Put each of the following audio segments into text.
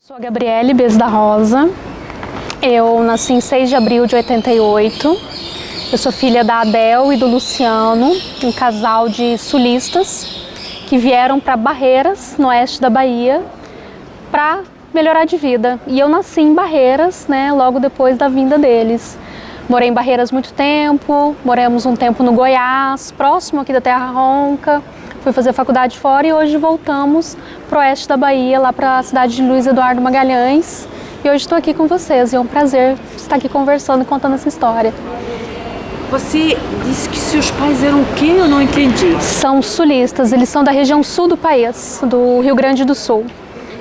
Sou a Gabriele Bez da Rosa, eu nasci em 6 de abril de 88, eu sou filha da Adel e do Luciano, um casal de sulistas que vieram para Barreiras, no oeste da Bahia, para melhorar de vida. E eu nasci em Barreiras, né, logo depois da vinda deles. Morei em Barreiras muito tempo, moramos um tempo no Goiás, próximo aqui da Terra Ronca. Fui fazer faculdade fora e hoje voltamos para o oeste da Bahia, lá para a cidade de Luiz Eduardo Magalhães. E hoje estou aqui com vocês e é um prazer estar aqui conversando e contando essa história. Você disse que seus pais eram o quê? Eu não entendi. São sulistas, eles são da região sul do país, do Rio Grande do Sul.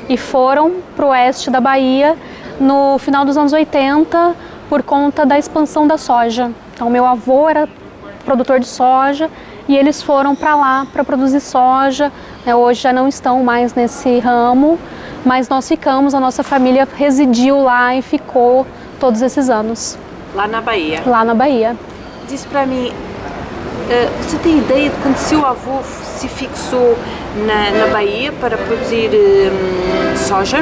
E foram para o oeste da Bahia no final dos anos 80 por conta da expansão da soja. Então meu avô era produtor de soja e eles foram para lá para produzir soja. Hoje já não estão mais nesse ramo, mas nós ficamos, a nossa família residiu lá e ficou todos esses anos. Lá na Bahia? Lá na Bahia. Diz para mim, você tem ideia de quando seu avô se fixou na Bahia para produzir soja?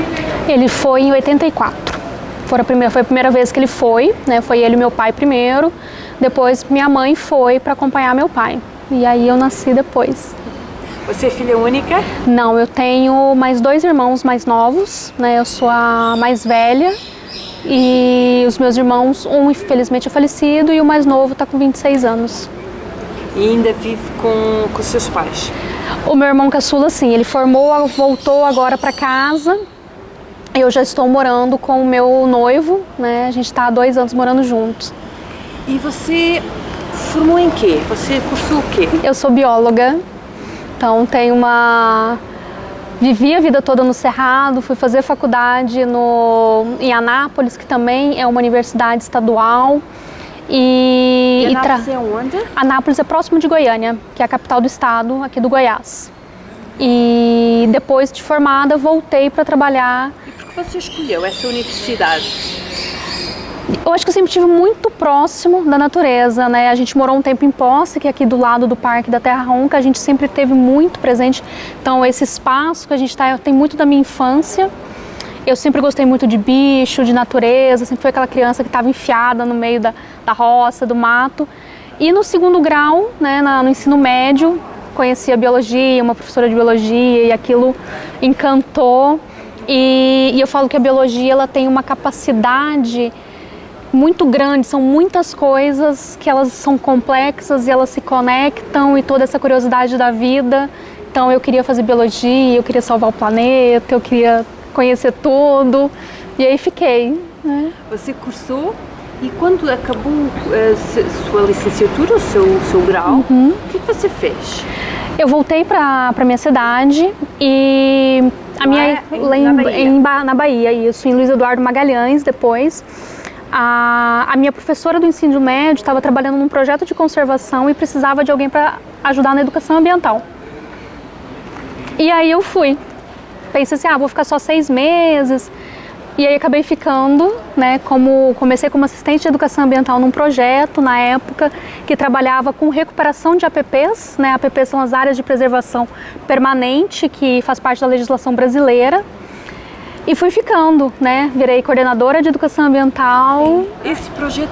Ele foi em 84. Foi a primeira vez que ele foi, né? Foi ele e meu pai primeiro. Depois minha mãe foi para acompanhar meu pai. E aí eu nasci depois. Você é filha única? Não, eu tenho mais 2 irmãos mais novos, né? Eu sou a mais velha e os meus irmãos, um infelizmente é falecido e o mais novo está com 26 anos. E ainda vive com seus pais? O meu irmão caçula, sim, ele formou, voltou agora para casa. Eu já estou morando com o meu noivo, né? A gente está há 2 anos morando juntos. E você formou em quê? Você cursou o quê? Eu sou bióloga, então vivi a vida toda no Cerrado, fui fazer faculdade em Anápolis, que também é uma universidade estadual. E Anápolis é onde? Anápolis é próximo de Goiânia, que é a capital do estado, aqui do Goiás. E depois de formada, voltei para trabalhar. E por que você escolheu essa universidade? Eu acho que eu sempre estive muito próximo da natureza, né? A gente morou um tempo em Posse, que é aqui do lado do Parque da Terra Ronca, a gente sempre teve muito presente. Então esse espaço que a gente está tem muito da minha infância. Eu sempre gostei muito de bicho, de natureza, sempre fui aquela criança que estava enfiada no meio da roça, do mato. E no segundo grau, né, no ensino médio, conheci a biologia, uma professora de biologia, e aquilo encantou. E eu falo que a biologia ela tem uma capacidade muito grande, são muitas coisas que elas são complexas e elas se conectam e toda essa curiosidade da vida. Então eu queria fazer biologia, eu queria salvar o planeta, eu queria conhecer tudo e aí fiquei, né? Você cursou e quando acabou sua licenciatura, o seu grau, o que você fez? Eu voltei para minha cidade e na Bahia, isso, em Luiz Eduardo Magalhães depois. A minha professora do ensino médio estava trabalhando num projeto de conservação e precisava de alguém para ajudar na educação ambiental. E aí eu fui. Pensei assim, vou ficar só 6 meses. E aí acabei ficando, né, comecei como assistente de educação ambiental num projeto, na época, que trabalhava com recuperação de APPs, né, APPs são as áreas de preservação permanente, que faz parte da legislação brasileira. E fui ficando, né, virei coordenadora de educação ambiental. Esse projeto,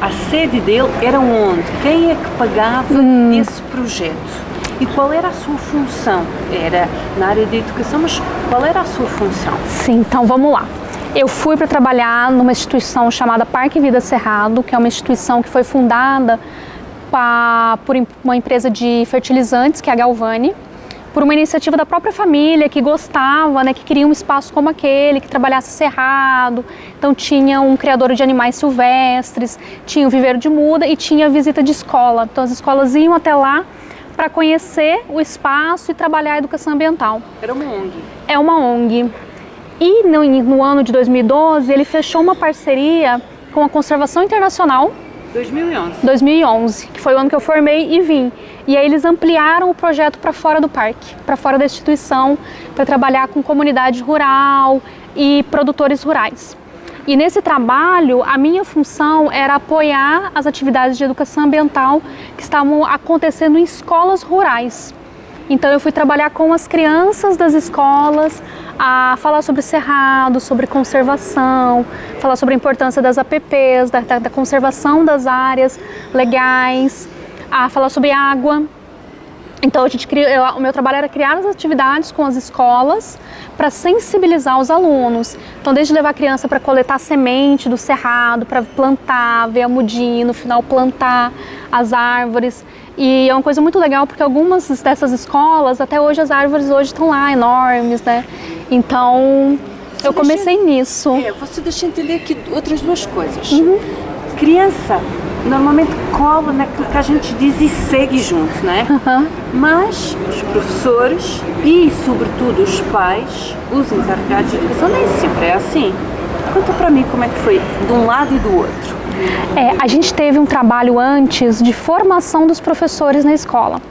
a sede dele era onde? Quem é que pagava esse projeto? E qual era a sua função? Era na área de educação, mas qual era a sua função? Sim, então vamos lá. Eu fui para trabalhar numa instituição chamada Parque Vida Cerrado, que é uma instituição que foi fundada por uma empresa de fertilizantes, que é a Galvani, por uma iniciativa da própria família que gostava, né, que queria um espaço como aquele, que trabalhasse cerrado. Então tinha um criador de animais silvestres, tinha o viveiro de muda e tinha visita de escola. Então as escolas iam até lá para conhecer o espaço e trabalhar a educação ambiental. Era uma ONG? É uma ONG. E no ano de 2012, ele fechou uma parceria com a Conservação Internacional. 2011, que foi o ano que eu formei e vim. E aí eles ampliaram o projeto para fora do parque, para fora da instituição, para trabalhar com comunidade rural e produtores rurais. E nesse trabalho, a minha função era apoiar as atividades de educação ambiental que estavam acontecendo em escolas rurais. Então eu fui trabalhar com as crianças das escolas, a falar sobre cerrado, sobre conservação, falar sobre a importância das APPs, da conservação das áreas legais, a falar sobre água. Então o meu trabalho era criar as atividades com as escolas para sensibilizar os alunos. Então desde levar a criança para coletar semente do cerrado, para plantar, ver a mudinha, no final plantar as árvores. E é uma coisa muito legal porque algumas dessas escolas, até hoje as árvores hoje estão lá enormes, né? Então eu comecei nisso. Você deixa entender aqui outras duas coisas. Criança normalmente cola naquilo que a gente diz e segue junto, né? Mas os professores e sobretudo os pais, os encarregados de educação, nem sempre é assim. Conta para mim como é que foi de um lado e do outro. A gente teve um trabalho antes de formação dos professores na escola.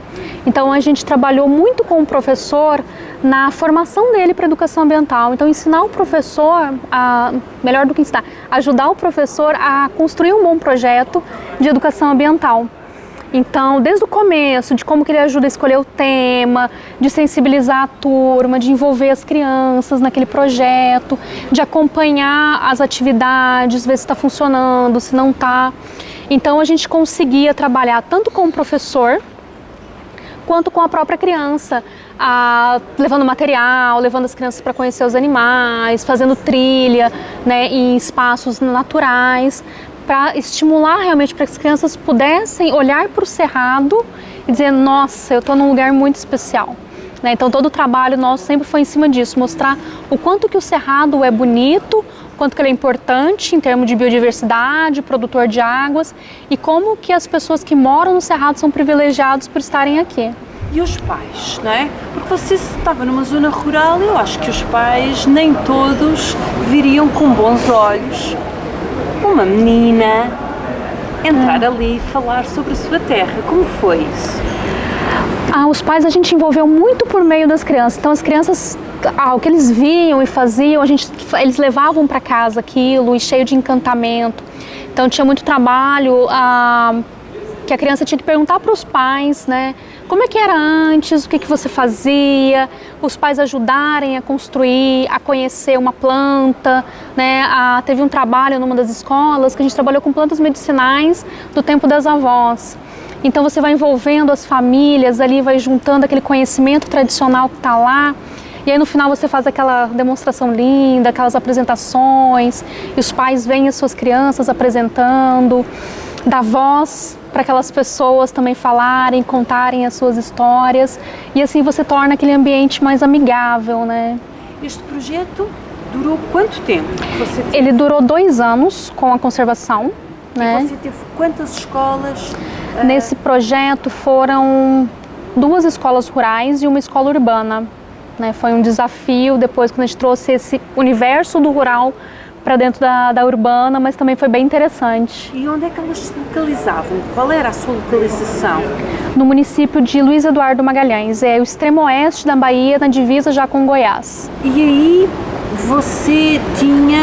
Então a gente trabalhou muito com o professor na formação dele para educação ambiental. Então ensinar o professor, melhor do que ensinar, ajudar o professor a construir um bom projeto de educação ambiental. Então, desde o começo, de como que ele ajuda a escolher o tema, de sensibilizar a turma, de envolver as crianças naquele projeto, de acompanhar as atividades, ver se está funcionando, se não está. Então, a gente conseguia trabalhar tanto com o professor, quanto com a própria criança, levando material, levando as crianças para conhecer os animais, fazendo trilha, né, em espaços naturais, para estimular realmente para que as crianças pudessem olhar para o cerrado e dizer, nossa, eu estou num lugar muito especial. Né? Então todo o trabalho nosso sempre foi em cima disso, mostrar o quanto que o cerrado é bonito, o quanto que ele é importante em termos de biodiversidade, produtor de águas, e como que as pessoas que moram no cerrado são privilegiados por estarem aqui. E os pais, não é? Porque você estava numa zona rural e eu acho que os pais nem todos viriam com bons olhos uma menina entrar ali e falar sobre a sua terra. Como foi isso? Os pais a gente envolveu muito por meio das crianças. Então as crianças, o que eles viam e faziam, eles levavam para casa aquilo e cheio de encantamento. Então tinha muito trabalho que a criança tinha que perguntar para os pais, né? Como é que era antes, o que você fazia, os pais ajudarem a construir, a conhecer uma planta, né? Teve um trabalho numa das escolas que a gente trabalhou com plantas medicinais do tempo das avós. Então você vai envolvendo as famílias ali, vai juntando aquele conhecimento tradicional que está lá, e aí no final você faz aquela demonstração linda, aquelas apresentações, e os pais veem as suas crianças apresentando, dá voz para aquelas pessoas também falarem, contarem as suas histórias, e assim você torna aquele ambiente mais amigável, né? Este projeto durou quanto tempo? Ele durou 2 anos com a conservação, né? E você teve quantas escolas? Nesse projeto foram 2 escolas rurais e uma escola urbana, né? Foi um desafio depois quando a gente trouxe esse universo do rural para dentro da urbana, mas também foi bem interessante. E onde é que elas se localizavam? Qual era a sua localização? No município de Luiz Eduardo Magalhães, é o extremo oeste da Bahia, na divisa já com Goiás. E aí você tinha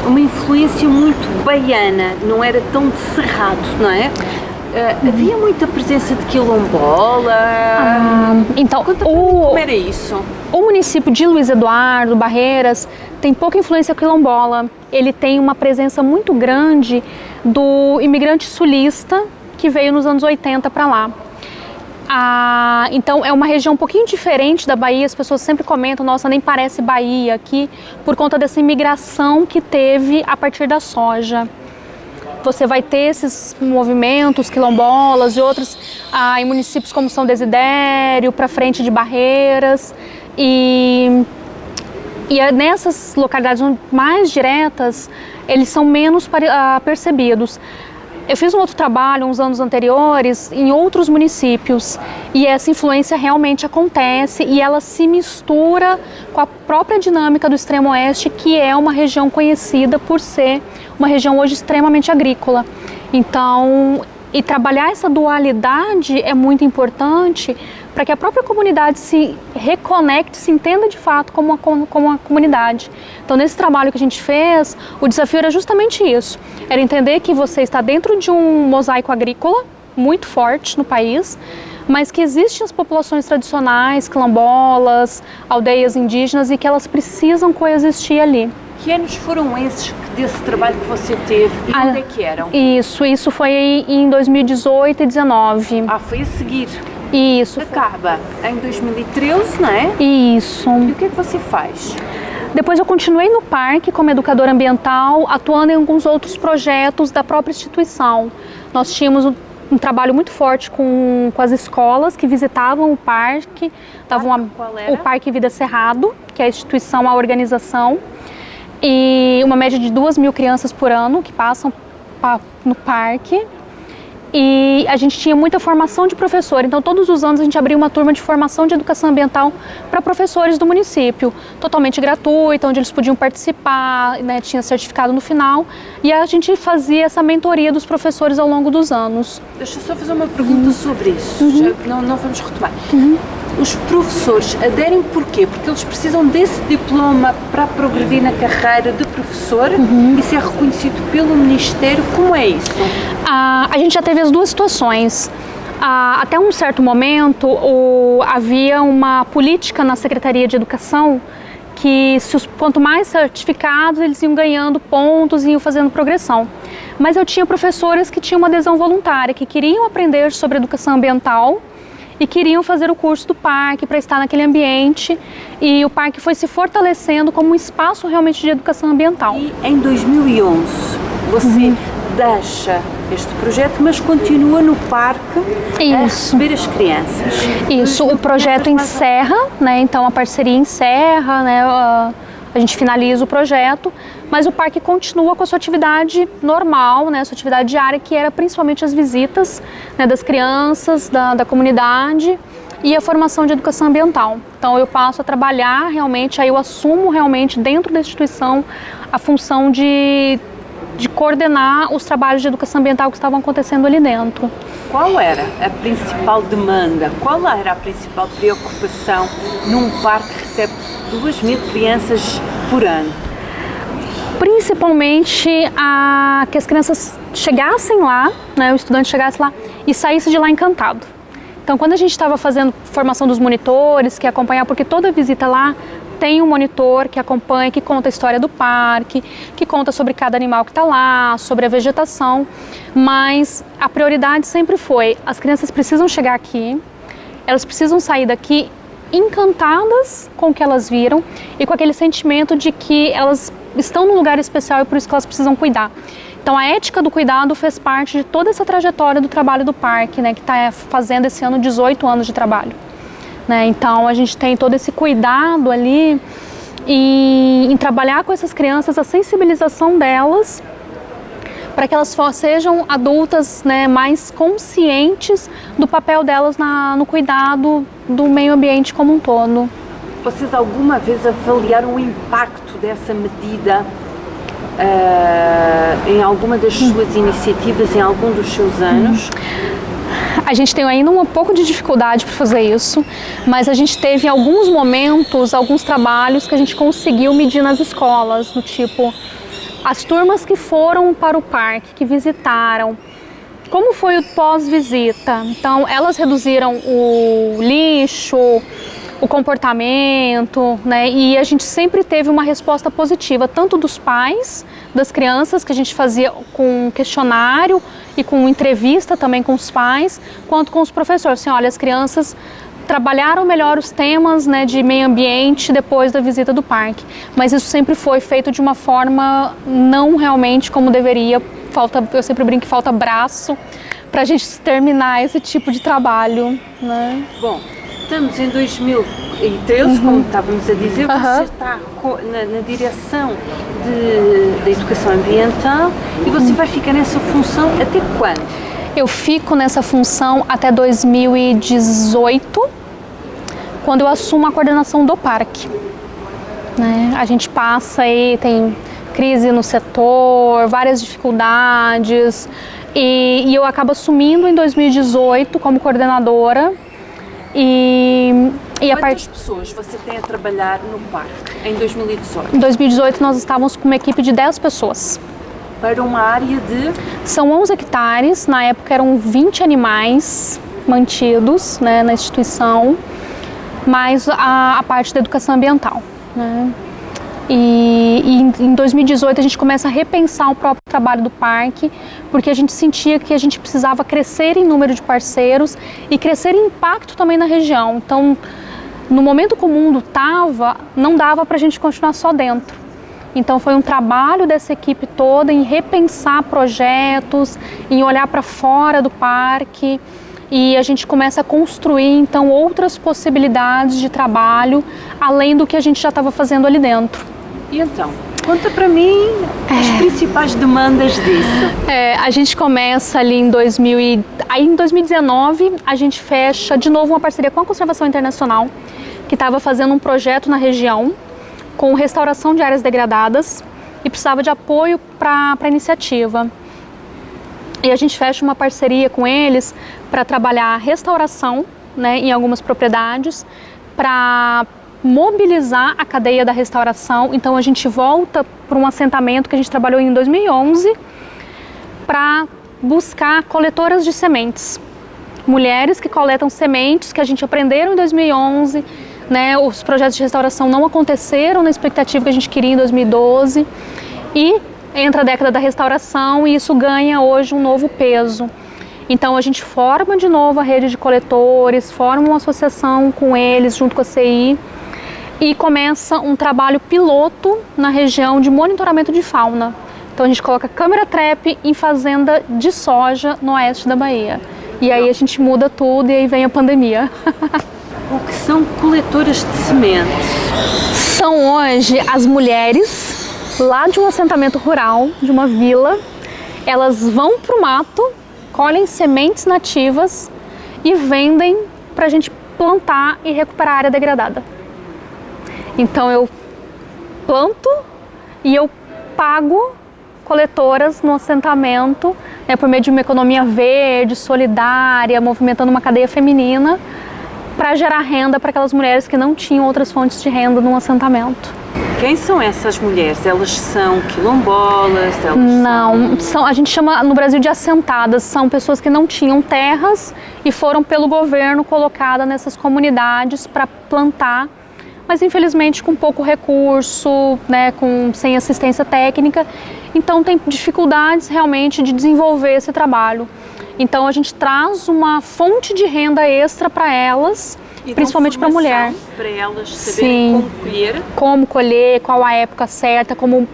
uma influência muito baiana, não era tão de cerrado, não é? Havia muita presença de quilombola? Então, como era isso? O município de Luiz Eduardo, Barreiras, tem pouca influência quilombola. Ele tem uma presença muito grande do imigrante sulista que veio nos anos 80 para lá. Então é uma região um pouquinho diferente da Bahia, as pessoas sempre comentam, nossa, nem parece Bahia aqui, por conta dessa imigração que teve a partir da soja. Você vai ter esses movimentos quilombolas e outros em municípios como São Desidério, para frente de Barreiras, e nessas localidades mais diretas, eles são menos percebidos. Eu fiz um outro trabalho uns anos anteriores em outros municípios e essa influência realmente acontece e ela se mistura com a própria dinâmica do extremo oeste, que é uma região conhecida por ser uma região hoje extremamente agrícola. Então, e trabalhar essa dualidade é muito importante para que a própria comunidade se reconecte, se entenda de fato como uma comunidade. Então, nesse trabalho que a gente fez, o desafio era justamente isso. Era entender que você está dentro de um mosaico agrícola, muito forte no país, mas que existem as populações tradicionais, quilombolas, aldeias indígenas, e que elas precisam coexistir ali. Que anos foram esses desse trabalho que você teve e onde é que eram? Isso foi em 2018 e 2019. Foi a seguir. Isso. Acaba em 2013, não é? Isso. E o que é que você faz? Depois eu continuei no parque como educadora ambiental, atuando em alguns outros projetos da própria instituição. Nós tínhamos um trabalho muito forte com as escolas que visitavam o parque. Qual era? O Parque Vida Cerrado, que é a instituição, a organização. E uma média de 2.000 crianças por ano que passam no parque. E a gente tinha muita formação de professor, então todos os anos a gente abria uma turma de formação de educação ambiental para professores do município, totalmente gratuita, onde eles podiam participar, né, tinha certificado no final, e a gente fazia essa mentoria dos professores ao longo dos anos. Deixa eu só fazer uma pergunta sobre isso, já, não vamos retomar. Os professores aderem porquê? Porque eles precisam desse diploma para progredir na carreira de professor. Isso é reconhecido pelo Ministério. Como é isso? A gente já teve as duas situações. Até um certo momento havia uma política na Secretaria de Educação que quanto mais certificados eles iam ganhando pontos e iam fazendo progressão. Mas eu tinha professores que tinham uma adesão voluntária, que queriam aprender sobre educação ambiental e queriam fazer o curso do parque para estar naquele ambiente, e o parque foi se fortalecendo como um espaço realmente de educação ambiental. E em 2011 você deixa este projeto, mas continua no parque a receber as crianças. Isso, o projeto encerra, né? Então a parceria encerra, né? A gente finaliza o projeto, mas o parque continua com a sua atividade normal, né, sua atividade diária, que era principalmente as visitas, né, das crianças, da comunidade, e a formação de educação ambiental. Então eu passo a trabalhar realmente, aí eu assumo realmente dentro da instituição a função de coordenar os trabalhos de educação ambiental que estavam acontecendo ali dentro. Qual era a principal demanda? Qual era a principal preocupação num parque que recebe 2.000 crianças por ano? Principalmente que as crianças chegassem lá, né, o estudante chegasse lá e saísse de lá encantado. Então, quando a gente estava fazendo formação dos monitores, que acompanhar, porque toda visita lá tem um monitor que acompanha, que conta a história do parque, que conta sobre cada animal que está lá, sobre a vegetação, mas a prioridade sempre foi: as crianças precisam chegar aqui, elas precisam sair daqui encantadas com o que elas viram e com aquele sentimento de que elas estão num lugar especial e por isso que elas precisam cuidar. Então a ética do cuidado fez parte de toda essa trajetória do trabalho do parque, né, que está fazendo esse ano 18 anos de trabalho. Né? Então a gente tem todo esse cuidado ali em trabalhar com essas crianças, a sensibilização delas, para que elas sejam adultas, né, mais conscientes do papel delas no cuidado do meio ambiente como um todo. Vocês alguma vez avaliaram o impacto dessa medida em alguma das suas iniciativas, em algum dos seus anos? A gente tem ainda um pouco de dificuldade para fazer isso, mas a gente teve em alguns momentos, alguns trabalhos que a gente conseguiu medir nas escolas, do tipo, as turmas que foram para o parque, que visitaram, como foi o pós-visita? Então, elas reduziram o lixo, o comportamento, né? E a gente sempre teve uma resposta positiva, tanto dos pais, das crianças, que a gente fazia com questionário e com entrevista também com os pais, quanto com os professores. Assim, olha, as crianças trabalharam melhor os temas, né, de meio ambiente depois da visita do parque, mas isso sempre foi feito de uma forma não realmente como deveria. Eu sempre brinco que falta braço para a gente terminar esse tipo de trabalho, né? Bom, estamos em 2013, como estávamos a dizer, você está na direção da educação ambiental e você vai ficar nessa função até quando? Eu fico nessa função até 2018, quando eu assumo a coordenação do parque. Né? A gente passa aí, tem crise no setor, várias dificuldades, e eu acabo assumindo em 2018 como coordenadora. Quantas pessoas você tem a trabalhar no parque em 2018? Em 2018 nós estávamos com uma equipe de 10 pessoas. para uma área de... São 11 hectares, na época eram 20 animais mantidos, né, na instituição, mais a parte da educação ambiental, né? E em 2018 a gente começa a repensar o próprio trabalho do parque, porque a gente sentia que a gente precisava crescer em número de parceiros e crescer em impacto também na região. Então, no momento que o mundo estava, não dava para a gente continuar só dentro. Então foi um trabalho dessa equipe toda em repensar projetos, em olhar para fora do parque, e a gente começa a construir então outras possibilidades de trabalho, além do que a gente já estava fazendo ali dentro. E então, conta para mim as principais demandas disso. A gente começa ali em 2019, a gente fecha de novo uma parceria com a Conservação Internacional, que estava fazendo um projeto na região com restauração de áreas degradadas e precisava de apoio para a iniciativa. E a gente fecha uma parceria com eles para trabalhar a restauração, né, em algumas propriedades, para mobilizar a cadeia da restauração. Então a gente volta para um assentamento que a gente trabalhou em 2011 para buscar coletoras de sementes. Mulheres que coletam sementes que a gente aprenderam em 2011, né? Os projetos de restauração não aconteceram na expectativa que a gente queria em 2012 e entra a década da restauração e isso ganha hoje um novo peso. Então a gente forma de novo a rede de coletores, forma uma associação com eles junto com a CI e começa um trabalho piloto na região de monitoramento de fauna. Então a gente coloca câmera trap em fazenda de soja no oeste da Bahia. E aí a gente muda tudo e aí vem a pandemia. O que são coletoras de sementes? São hoje as mulheres lá de um assentamento rural, de uma vila. Elas vão para o mato, colhem sementes nativas e vendem para a gente plantar e recuperar a área degradada. Então eu planto e eu pago coletoras no assentamento, né, por meio de uma economia verde, solidária, movimentando uma cadeia feminina para gerar renda para aquelas mulheres que não tinham outras fontes de renda no assentamento. Quem são essas mulheres? Elas são quilombolas? A gente chama no Brasil de assentadas, são pessoas que não tinham terras e foram pelo governo colocadas nessas comunidades para plantar, mas infelizmente com pouco recurso, né, sem assistência técnica, então tem dificuldades realmente de desenvolver esse trabalho. Então a gente traz uma fonte de renda extra para elas, e principalmente para a mulher. Para elas saberem como colher? Como colher, qual a época certa, como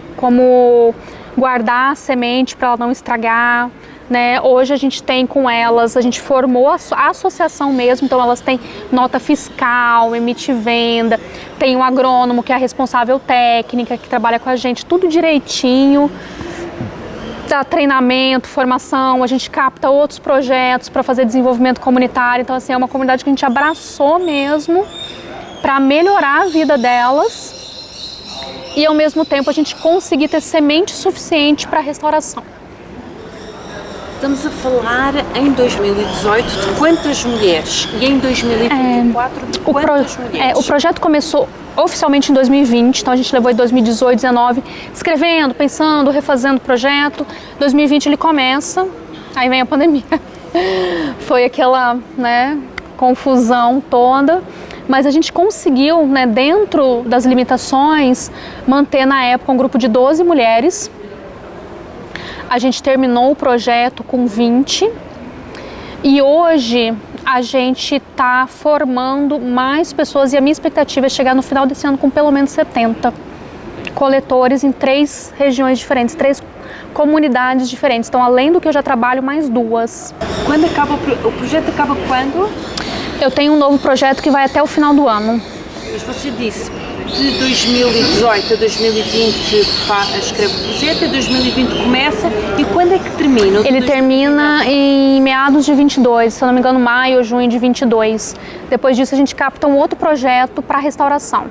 guardar a semente para ela não estragar. Né? Hoje a gente tem com elas, a gente formou a associação mesmo, então elas têm nota fiscal, emite venda, tem um agrônomo que é a responsável técnica, que trabalha com a gente, tudo direitinho, dá treinamento, formação, a gente capta outros projetos para fazer desenvolvimento comunitário, então assim, é uma comunidade que a gente abraçou mesmo para melhorar a vida delas e ao mesmo tempo a gente conseguir ter semente suficiente para a restauração. Estamos a falar em 2018 de quantas mulheres e em 2024 de quantas mulheres? O projeto começou oficialmente em 2020, então a gente levou em 2018, 2019, escrevendo, pensando, refazendo o projeto. 2020 ele começa, aí vem a pandemia. Foi aquela, né, confusão toda, mas a gente conseguiu, né, dentro das limitações, manter na época um grupo de 12 mulheres. A gente terminou o projeto com 20 e hoje a gente está formando mais pessoas e a minha expectativa é chegar no final desse ano com pelo menos 70 coletores em 3 regiões diferentes, 3 comunidades diferentes. Então, além do que eu já trabalho, mais 2. Quando acaba o projeto? Acaba quando? Eu tenho um novo projeto que vai até o final do ano. Mas você disse de 2018 a 2020 escreve o projeto, e 2020 começa, e quando é que termina? Ele termina em meados de 22, se eu não me engano, maio ou junho de 22. Depois disso a gente capta um outro projeto para restauração.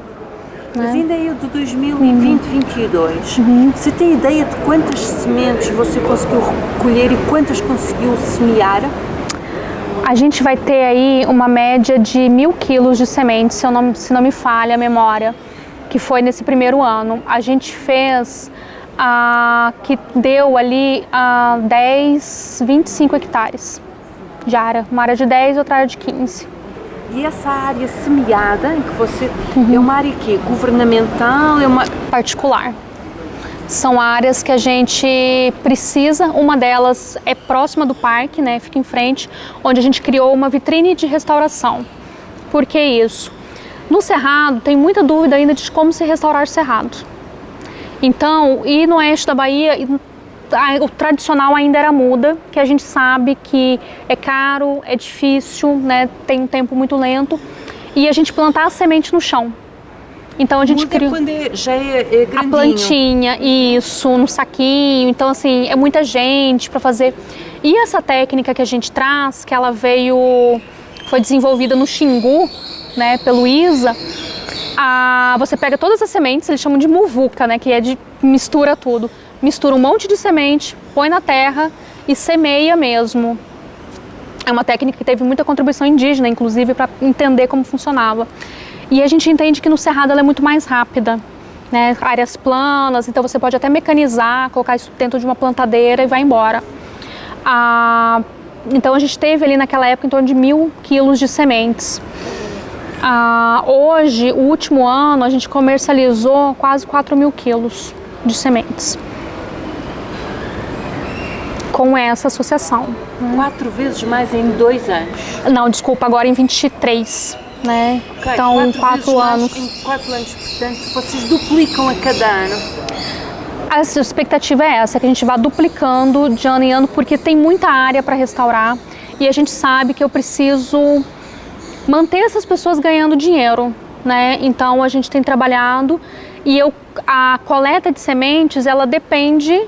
Mas ainda é o de 2020-22. Você tem ideia de quantas sementes você conseguiu recolher e quantas conseguiu semear? A gente vai ter aí uma média de 1.000 quilos de sementes, se não me falha a memória, que foi nesse primeiro ano. A gente fez que deu ali 10, 25 hectares de área. Uma área de 10 e outra área de 15. E essa área semeada em que você... É uma área que governamental? É uma... Particular. São áreas que a gente precisa, uma delas é próxima do parque, né, fica em frente, onde a gente criou uma vitrine de restauração. Por que isso? No Cerrado tem muita dúvida ainda de como se restaurar o Cerrado. Então, e no oeste da Bahia, o tradicional ainda era muda, que a gente sabe que é caro, é difícil, né, tem um tempo muito lento, e a gente plantar a semente no chão. Então a gente criou quando já é grandinho. A plantinha, isso, no saquinho. Então assim, é muita gente para fazer. E essa técnica que a gente traz, que ela foi desenvolvida no Xingu, né, pelo ISA. Você pega todas as sementes, eles chamam de muvuca, né, que é de mistura tudo. Mistura um monte de semente, põe na terra e semeia mesmo. É uma técnica que teve muita contribuição indígena, inclusive, para entender como funcionava. E a gente entende que no Cerrado ela é muito mais rápida, né? Áreas planas, então você pode até mecanizar, colocar isso dentro de uma plantadeira e vai embora. Então a gente teve ali naquela época em torno de 1.000 quilos de sementes. Hoje, o último ano, a gente comercializou quase 4.000 quilos de sementes com essa associação. 4 vezes mais em 2 anos? Não, desculpa, agora em 23. Né? Okay, então, 4 anos. Em 4 anos, portanto, vocês duplicam a cada ano? A expectativa é essa, que a gente vá duplicando de ano em ano, porque tem muita área para restaurar e a gente sabe que eu preciso manter essas pessoas ganhando dinheiro, né? Então, a gente tem trabalhado e a coleta de sementes, ela depende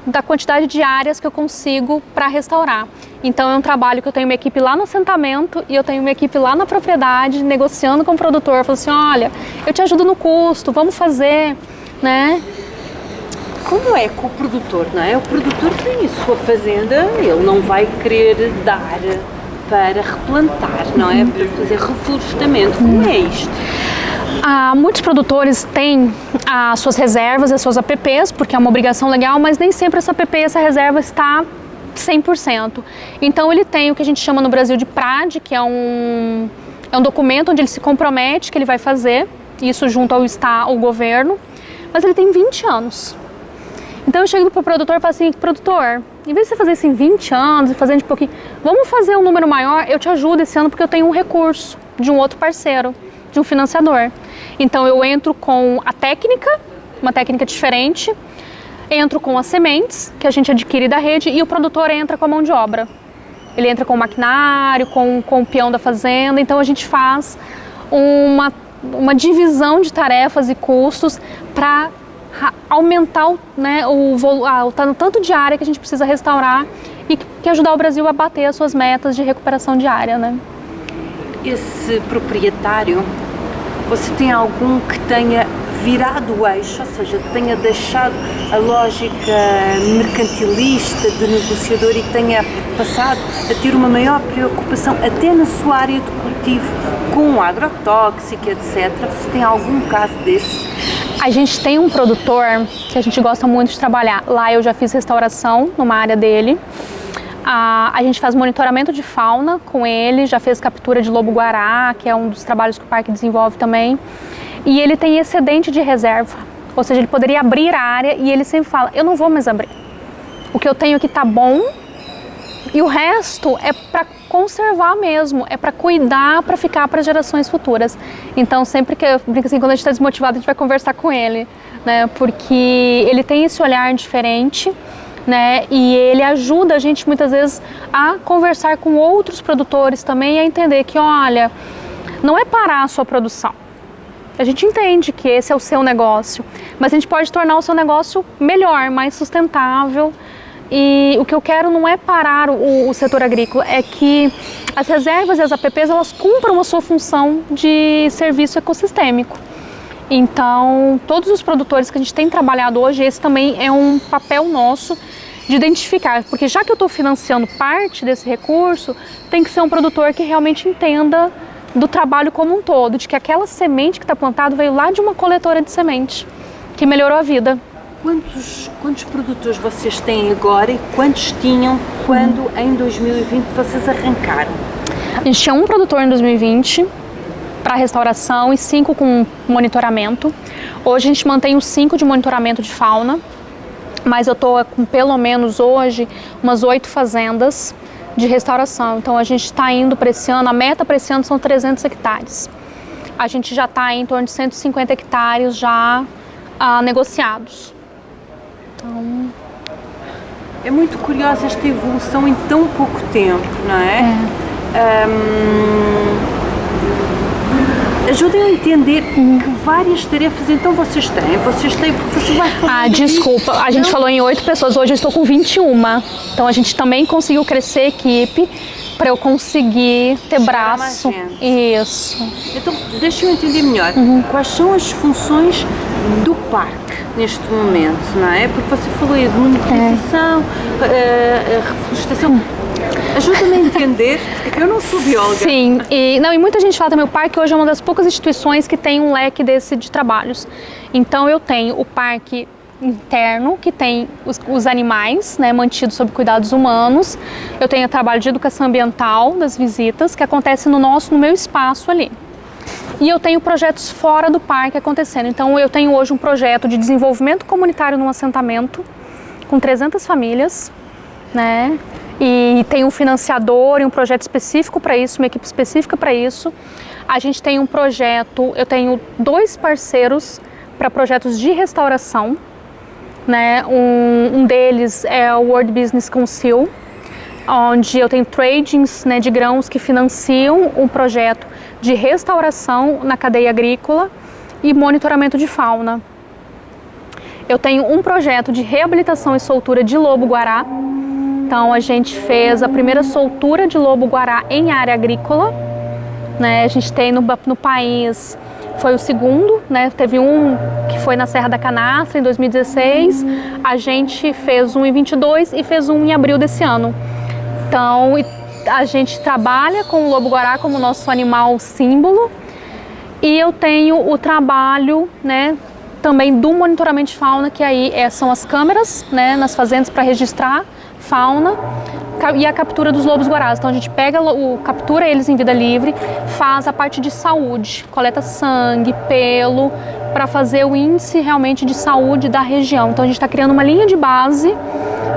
da quantidade de áreas que eu consigo para restaurar. Então é um trabalho que eu tenho uma equipe lá no assentamento e eu tenho uma equipe lá na propriedade, negociando com o produtor, falando assim, olha, eu te ajudo no custo, vamos fazer, né? Como é com o produtor, não é? O produtor tem a sua fazenda, ele não vai querer dar para replantar, não é? Para fazer reflorestamento. Como é isto? Muitos produtores têm as suas reservas, as suas APPs, porque é uma obrigação legal, mas nem sempre essa APP, essa reserva está 100%. Então ele tem o que a gente chama no Brasil de PRAD, que é um documento onde ele se compromete que ele vai fazer, isso junto ao governo, mas ele tem 20 anos. Então eu chego para o produtor e falo assim, produtor, em vez de você fazer isso em 20 anos e fazendo de pouquinho, vamos fazer um número maior, eu te ajudo esse ano porque eu tenho um recurso de um outro parceiro, de um financiador. Então eu entro com a técnica, uma técnica diferente, entro com as sementes que a gente adquire da rede e o produtor entra com a mão de obra. Ele entra com o maquinário, com o peão da fazenda, então a gente faz uma divisão de tarefas e custos para aumentar, né, o tanto de área que a gente precisa restaurar e que ajudar o Brasil a bater as suas metas de recuperação de área, né? Esse proprietário, você tem algum que tenha virado o eixo, ou seja, tenha deixado a lógica mercantilista de negociador e tenha passado a ter uma maior preocupação até na sua área de cultivo com agrotóxico, etc. Você tem algum caso desse? A gente tem um produtor que a gente gosta muito de trabalhar. Lá eu já fiz restauração numa área dele. A gente faz monitoramento de fauna com ele, já fez captura de lobo-guará, que é um dos trabalhos que o parque desenvolve também. E ele tem excedente de reserva, ou seja, ele poderia abrir a área e ele sempre fala, eu não vou mais abrir. O que eu tenho aqui tá bom e o resto é para conservar mesmo, é para cuidar, para ficar para gerações futuras. Então sempre que eu brinco assim, quando a gente está desmotivado, a gente vai conversar com ele, né? Porque ele tem esse olhar diferente, né? E ele ajuda a gente muitas vezes a conversar com outros produtores também e a entender que, olha, não é parar a sua produção. A gente entende que esse é o seu negócio, mas a gente pode tornar o seu negócio melhor, mais sustentável. E o que eu quero não é parar o setor agrícola, é que as reservas e as APPs, elas cumpram a sua função de serviço ecossistêmico. Então, todos os produtores que a gente tem trabalhado hoje, esse também é um papel nosso de identificar, porque já que eu estou financiando parte desse recurso, tem que ser um produtor que realmente entenda do trabalho como um todo, de que aquela semente que está plantada veio lá de uma coletora de semente, que melhorou a vida Quantos produtores vocês têm agora e quantos tinham quando em 2020 vocês arrancaram? A gente tinha um produtor em 2020 para restauração e 5 com monitoramento. Hoje a gente mantém os 5 de monitoramento de fauna, mas eu estou com pelo menos hoje umas 8 fazendas de restauração. Então a gente está indo para esse ano, a meta para esse ano são 300 hectares. A gente já está em torno de 150 hectares já negociados. Então... É muito curiosa esta evolução em tão pouco tempo, não é? Ajudem a entender que várias tarefas então vocês têm. Você vai falar desculpa, a gente falou em 8 pessoas, hoje eu estou com 21. Então a gente também conseguiu crescer a equipe para eu conseguir ter braço. Isso. Então, deixa eu entender melhor. Quais são as funções do parque neste momento, não é? Porque você falou aí de monitorização, reflorestação. Ajuda-me a entender, porque eu não sou bióloga. Sim, e muita gente fala também, o parque hoje é uma das poucas instituições que tem um leque de trabalhos. Então eu tenho o parque interno, que tem os animais, né, mantidos sob cuidados humanos. Eu tenho o trabalho de educação ambiental das visitas, que acontece no meu espaço ali. E eu tenho projetos fora do parque acontecendo. Então eu tenho hoje um projeto de desenvolvimento comunitário num assentamento com 300 famílias, né? E tem um financiador e um projeto específico para isso, uma equipe específica para isso. A gente tem um projeto, eu tenho 2 parceiros para projetos de restauração, né? Um deles é o World Business Council, onde eu tenho tradings, né, de grãos que financiam um projeto de restauração na cadeia agrícola e monitoramento de fauna. Eu tenho um projeto de reabilitação e soltura de lobo-guará. Então a gente fez a primeira soltura de lobo-guará em área agrícola, né? A gente tem no país, foi o segundo, né? Teve um que foi na Serra da Canastra em 2016, a gente fez um em 22 e fez um em abril desse ano. Então a gente trabalha com o lobo-guará como nosso animal símbolo, e eu tenho o trabalho, né, também do monitoramento de fauna, que aí são as câmeras, né, nas fazendas para registrar fauna e a captura dos lobos-guarás. Então a gente captura eles em vida livre, faz a parte de saúde, coleta sangue, pelo, para fazer o índice realmente de saúde da região. Então a gente está criando uma linha de base,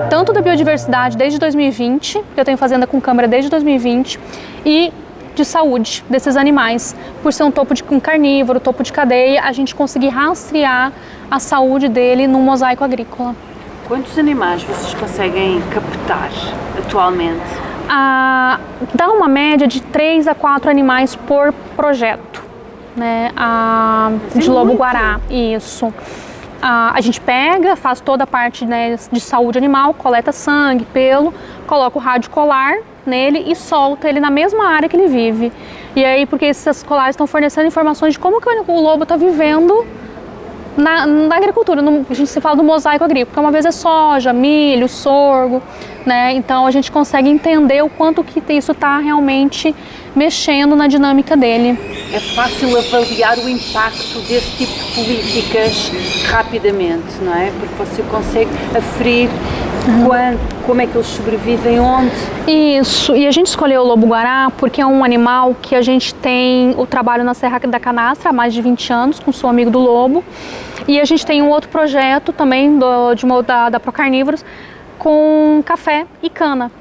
tanto da biodiversidade desde 2020, eu tenho fazenda com câmera desde 2020, e de saúde desses animais. Por ser um carnívoro, topo de cadeia, a gente conseguir rastrear a saúde dele num mosaico agrícola. Quantos animais vocês conseguem captar atualmente? Dá uma média de 3 a 4 animais por projeto, né? De lobo-guará, isso. A gente pega, faz toda a parte, né, de saúde animal, coleta sangue, pelo, coloca o rádio colar nele e solta ele na mesma área que ele vive. E aí, porque esses colares estão fornecendo informações de como que o lobo está vivendo na agricultura. A gente se fala do mosaico agrícola, porque uma vez é soja, milho, sorgo, né? Então a gente consegue entender o quanto que isso está realmente mexendo na dinâmica dele. É fácil avaliar o impacto desse tipo de políticas rapidamente, não é? Porque você consegue aferir como é que eles sobrevivem, onde. Isso, e a gente escolheu o lobo-guará porque é um animal que a gente tem o trabalho na Serra da Canastra há mais de 20 anos, com Sou Amigo do Lobo. E a gente tem um outro projeto também da Procarnívoros com café e cana.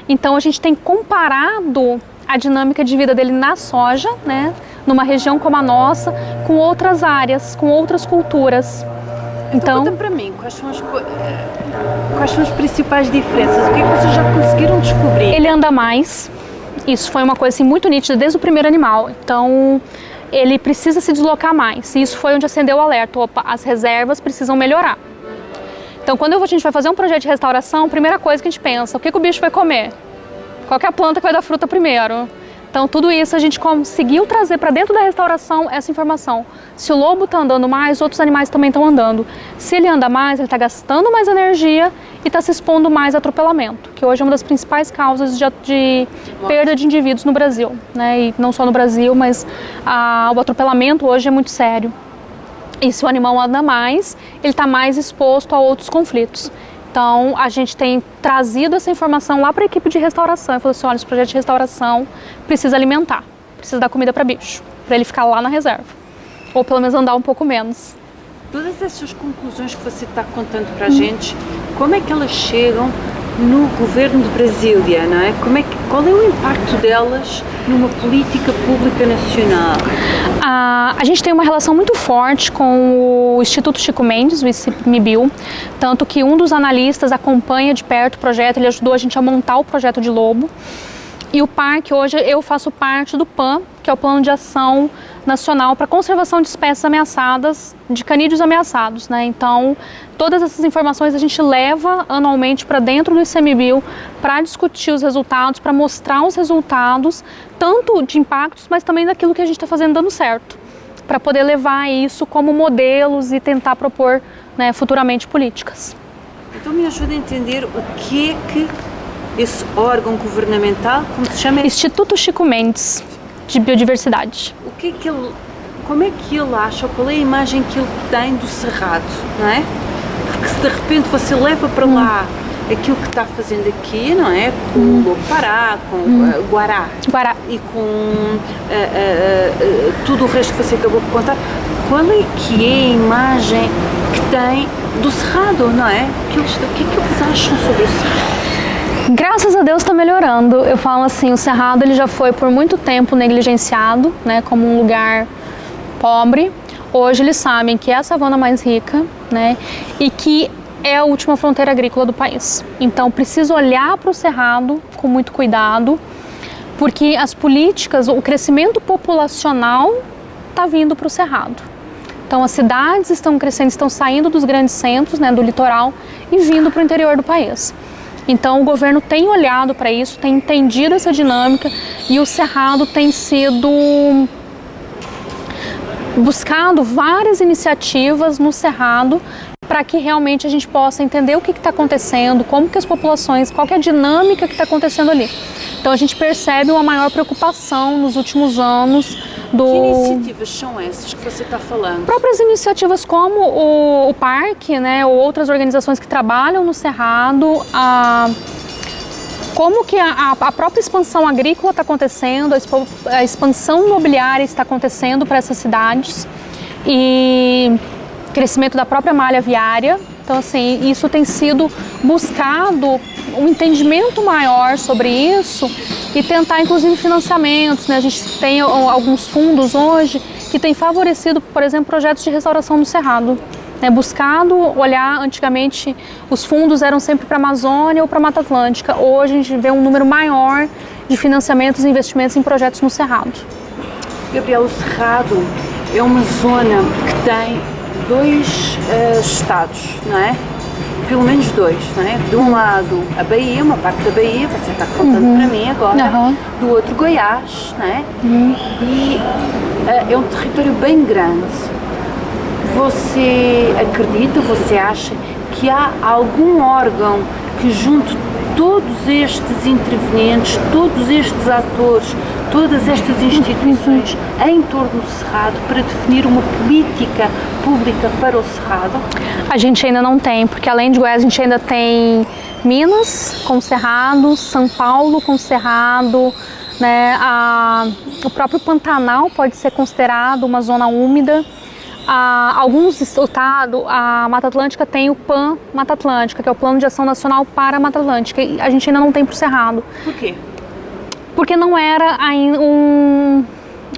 Então a gente tem comparado a dinâmica de vida dele na soja, né, numa região como a nossa, com outras áreas, com outras culturas. Então conta para mim, quais são as principais diferenças? O que é que vocês já conseguiram descobrir? Ele anda mais. Isso foi uma coisa assim, muito nítida desde o primeiro animal. Então ele precisa se deslocar mais. E isso foi onde acendeu o alerta. Opa, as reservas precisam melhorar. Então quando a gente vai fazer um projeto de restauração, a primeira coisa que a gente pensa, o que o bicho vai comer? Qual que é a planta que vai dar fruta primeiro? Então tudo isso a gente conseguiu trazer para dentro da restauração essa informação. Se o lobo está andando mais, outros animais também estão andando. Se ele anda mais, ele está gastando mais energia e está se expondo mais a atropelamento, que hoje é uma das principais causas de perda de indivíduos no Brasil, né? E não só no Brasil, mas o atropelamento hoje é muito sério. E se o animal anda mais, ele está mais exposto a outros conflitos. Então, a gente tem trazido essa informação lá para a equipe de restauração. Eu falei assim, olha, esse projeto de restauração precisa alimentar, precisa dar comida para bicho, para ele ficar lá na reserva. Ou pelo menos andar um pouco menos. Todas essas conclusões que você está contando para a gente, como é que elas chegam no governo de Brasília, não é? Qual é o impacto delas numa política pública nacional? A gente tem uma relação muito forte com o Instituto Chico Mendes, o ICMBio, tanto que um dos analistas acompanha de perto o projeto, ele ajudou a gente a montar o projeto de lobo. E o parque, hoje eu faço parte do PAN, que é o Plano de Ação Nacional para Conservação de Espécies Ameaçadas, de canídeos ameaçados, né? Então, todas essas informações a gente leva anualmente para dentro do ICMBio para discutir os resultados, para mostrar os resultados, tanto de impactos, mas também daquilo que a gente está fazendo dando certo, para poder levar isso como modelos e tentar propor, né, futuramente políticas. Então me ajuda a entender o que é que esse órgão governamental, como se chama? Instituto Chico Mendes, de Biodiversidade. Como é que ele acha, qual é a imagem que ele tem do Cerrado, não é? Porque se de repente você leva para lá aquilo que está fazendo aqui, não é? Com o Lobo-Pará, com Guará e com tudo o resto que você acabou de contar, qual é que é a imagem que tem do Cerrado, não é? O que é que eles acham sobre o Cerrado? Graças a Deus está melhorando. Eu falo assim, o Cerrado ele já foi por muito tempo negligenciado, né, como um lugar pobre. Hoje eles sabem que é a savana mais rica, né, e que é a última fronteira agrícola do país. Então precisa olhar para o Cerrado com muito cuidado, porque as políticas, o crescimento populacional está vindo para o Cerrado. Então as cidades estão crescendo, estão saindo dos grandes centros, né, do litoral e vindo para o interior do país. Então o governo tem olhado para isso, tem entendido essa dinâmica e o Cerrado tem sido buscado várias iniciativas no Cerrado para que realmente a gente possa entender o que está acontecendo, como que as populações, qual que é a dinâmica que está acontecendo ali. Então a gente percebe uma maior preocupação nos últimos anos do... Que iniciativas são essas que você está falando? Próprias iniciativas como o parque, né, ou outras organizações que trabalham no Cerrado, como que a própria expansão agrícola está acontecendo, a expansão imobiliária está acontecendo para essas cidades e crescimento da própria malha viária. Então, assim, isso tem sido buscado um entendimento maior sobre isso e tentar, inclusive, financiamentos, né? A gente tem alguns fundos hoje que têm favorecido, por exemplo, projetos de restauração no Cerrado. Né? Buscado olhar, antigamente, os fundos eram sempre para a Amazônia ou para a Mata Atlântica. Hoje a gente vê um número maior de financiamentos e investimentos em projetos no Cerrado. Gabriela, o Cerrado é uma zona que tem dois estados, não é? Pelo menos dois, não é? De um lado a Bahia, uma parte da Bahia, você está contando para mim agora, do outro Goiás, não é? E é um território bem grande. Você acredita, você acha que há algum órgão que junte todos estes intervenientes, todos estes atores, todas estas instituições em torno do Cerrado para definir uma política pública para o Cerrado? A gente ainda não tem, porque além de Goiás a gente ainda tem Minas com Cerrado, São Paulo com Cerrado, né? O próprio Pantanal pode ser considerado uma zona úmida. Alguns estados, a Mata Atlântica tem o PAN Mata Atlântica, que é o Plano de Ação Nacional para a Mata Atlântica, e a gente ainda não tem para o Cerrado. Por quê? Porque não era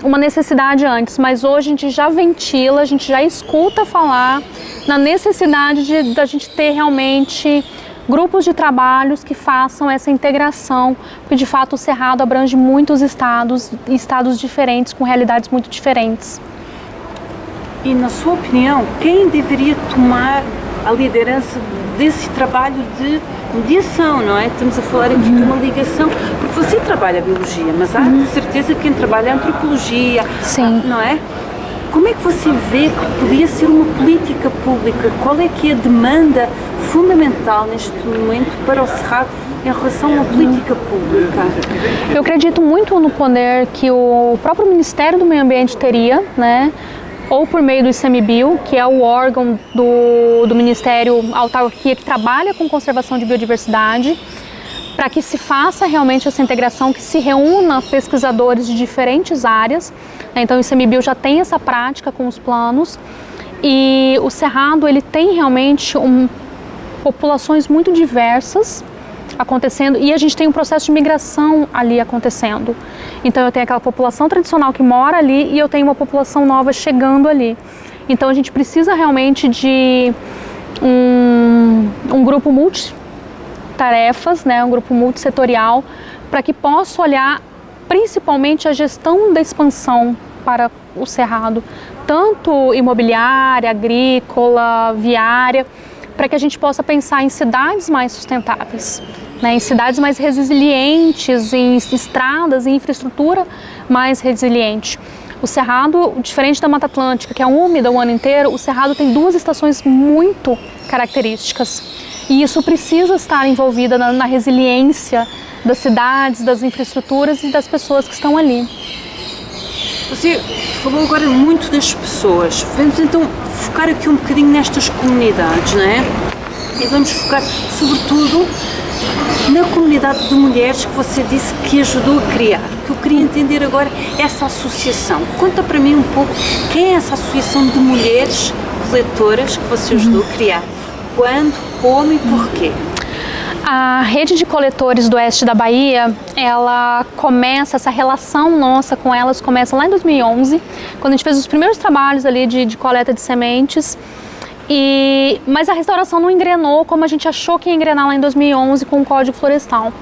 uma necessidade antes, mas hoje a gente já ventila, a gente já escuta falar na necessidade da gente ter realmente grupos de trabalhos que façam essa integração, porque de fato o Cerrado abrange muitos estados, e estados diferentes, com realidades muito diferentes. E, na sua opinião, quem deveria tomar a liderança desse trabalho de mediação, não é? Estamos a falar aqui de uma ligação, porque você trabalha a biologia, mas há de certeza quem trabalha a antropologia, sim, não é? Como é que você vê que podia ser uma política pública? Qual é que é a demanda fundamental neste momento para o Cerrado em relação a uma política pública? Eu acredito muito no poder que o próprio Ministério do Meio Ambiente teria, né, ou por meio do ICMBio, que é o órgão do Ministério, autarquia que trabalha com conservação de biodiversidade, para que se faça realmente essa integração, que se reúna pesquisadores de diferentes áreas. Então o ICMBio já tem essa prática com os planos, e o Cerrado ele tem realmente populações muito diversas acontecendo, e a gente tem um processo de migração ali acontecendo. Então eu tenho aquela população tradicional que mora ali e eu tenho uma população nova chegando ali. Então a gente precisa realmente de um grupo multitarefas, né, um grupo multissetorial, para que possa olhar principalmente a gestão da expansão para o Cerrado, tanto imobiliária, agrícola, viária, para que a gente possa pensar em cidades mais sustentáveis, né, em cidades mais resilientes, em estradas e infraestrutura mais resiliente. O Cerrado, diferente da Mata Atlântica, que é úmida o ano inteiro, o Cerrado tem 2 estações muito características, e isso precisa estar envolvida na resiliência das cidades, das infraestruturas e das pessoas que estão ali. Você falou agora muito das pessoas. Vamos então focar aqui um bocadinho nestas comunidades, não é? E vamos focar sobretudo na comunidade de mulheres que você disse que ajudou a criar. O que eu queria entender agora é essa associação. Conta para mim um pouco quem é essa associação de mulheres coletoras que você ajudou a criar. Quando, como e porquê? A rede de coletores do oeste da Bahia, essa relação nossa com elas começa lá em 2011, quando a gente fez os primeiros trabalhos ali de coleta de sementes, mas a restauração não engrenou como a gente achou que ia engrenar lá em 2011 com o Código Florestal.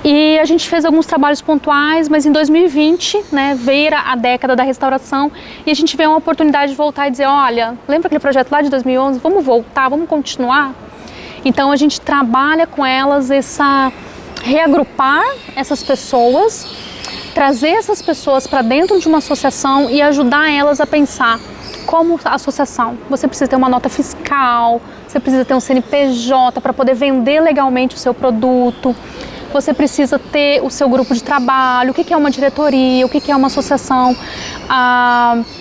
E a gente fez alguns trabalhos pontuais, mas em 2020, né, veio a década da restauração e a gente vê uma oportunidade de voltar e dizer, olha, lembra aquele projeto lá de 2011? Vamos voltar, vamos continuar? Então a gente trabalha com elas reagrupar essas pessoas, trazer essas pessoas para dentro de uma associação e ajudar elas a pensar como associação. Você precisa ter uma nota fiscal, você precisa ter um CNPJ para poder vender legalmente o seu produto, você precisa ter o seu grupo de trabalho, o que é uma diretoria, o que é uma associação.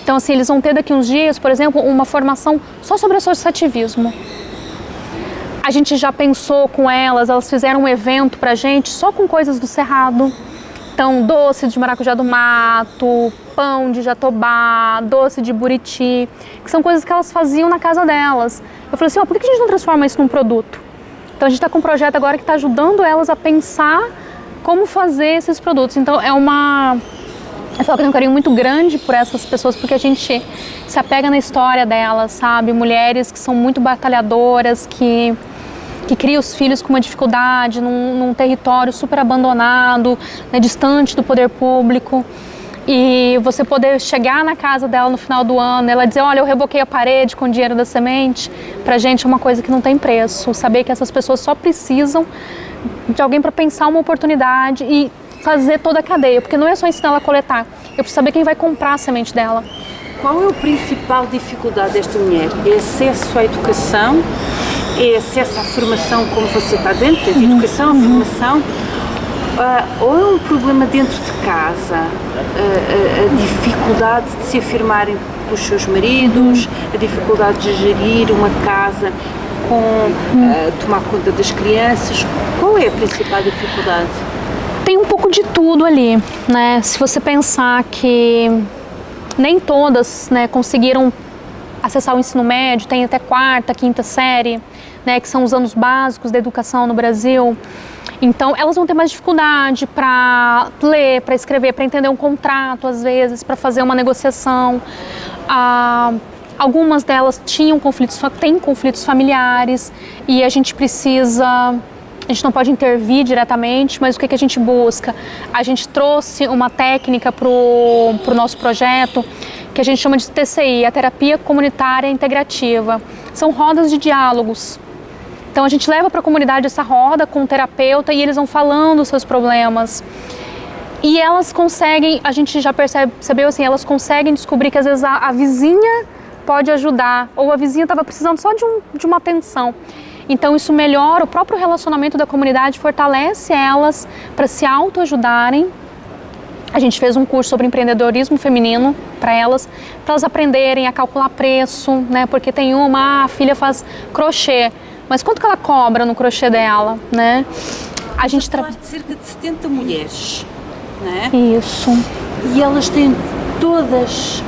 Então assim, eles vão ter daqui uns dias, por exemplo, uma formação só sobre associativismo. A gente já pensou com elas fizeram um evento pra gente só com coisas do Cerrado. Então, doce de maracujá do mato, pão de jatobá, doce de buriti, que são coisas que elas faziam na casa delas. Eu falei assim, por que a gente não transforma isso num produto? Então, a gente está com um projeto agora que está ajudando elas a pensar como fazer esses produtos. Então, eu falo que tem um carinho muito grande por essas pessoas, porque a gente se apega na história delas, sabe? Mulheres que são muito batalhadoras, que criam os filhos com uma dificuldade, num território super abandonado, né, distante do poder público. E você poder chegar na casa dela no final do ano, ela dizer, olha, eu reboquei a parede com o dinheiro da semente, pra gente é uma coisa que não tem preço. Saber que essas pessoas só precisam de alguém para pensar uma oportunidade e fazer toda a cadeia, porque não é só ensinar ela a coletar, eu preciso saber quem vai comprar a semente dela. Qual é a principal dificuldade desta mulher? É acesso à educação? É acesso à formação, como você está dentro, de educação, formação? Ou é um problema dentro de casa? A dificuldade de se afirmarem pelos seus maridos, a dificuldade de gerir uma casa tomar conta das crianças? Qual é a principal dificuldade? Tem um pouco de tudo ali, né? Se você pensar que nem todas, né, conseguiram acessar o ensino médio, tem até 4ª, 5ª série, né, que são os anos básicos da educação no Brasil. Então, elas vão ter mais dificuldade para ler, para escrever, para entender um contrato, às vezes, para fazer uma negociação. Algumas delas têm conflitos familiares e a gente não pode intervir diretamente, mas o que a gente busca? A gente trouxe uma técnica para o nosso projeto que a gente chama de TCI, a Terapia Comunitária Integrativa. São rodas de diálogos. Então a gente leva para a comunidade essa roda com o terapeuta e eles vão falando os seus problemas. E elas conseguem, a gente já percebeu assim, elas conseguem descobrir que às vezes a vizinha pode ajudar, ou a vizinha estava precisando só de uma atenção. Então isso melhora o próprio relacionamento da comunidade, fortalece elas para se autoajudarem. A gente fez um curso sobre empreendedorismo feminino para elas aprenderem a calcular preço, né? Porque tem a filha faz crochê, mas quanto que ela cobra no crochê dela, né? A gente Falaste de cerca de 70 mulheres, não é? Isso. E elas têm todas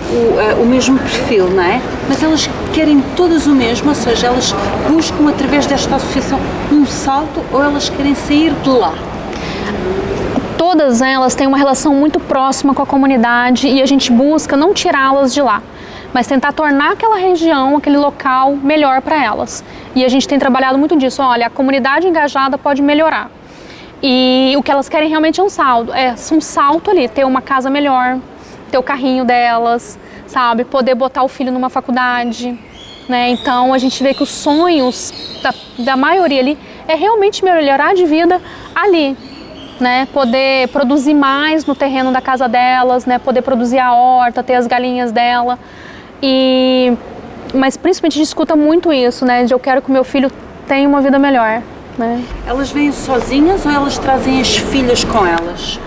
o mesmo perfil, não é? Mas elas querem todas o mesmo, ou seja, elas buscam através desta associação um salto ou elas querem sair de lá? Todas elas têm uma relação muito próxima com a comunidade e a gente busca não tirá-las de lá, mas tentar tornar aquela região, aquele local melhor para elas. E a gente tem trabalhado muito disso, olha, a comunidade engajada pode melhorar. E o que elas querem realmente é um salto ali, ter uma casa melhor, ter o carrinho delas, sabe, poder botar o filho numa faculdade, né? Então a gente vê que os sonhos da maioria ali é realmente melhorar de vida ali, né? Poder produzir mais no terreno da casa delas, né? Poder produzir a horta, ter as galinhas dela. Mas principalmente a gente escuta muito isso, né? De eu quero que o meu filho tenha uma vida melhor, né? Elas vêm sozinhas ou elas trazem as filhas com elas?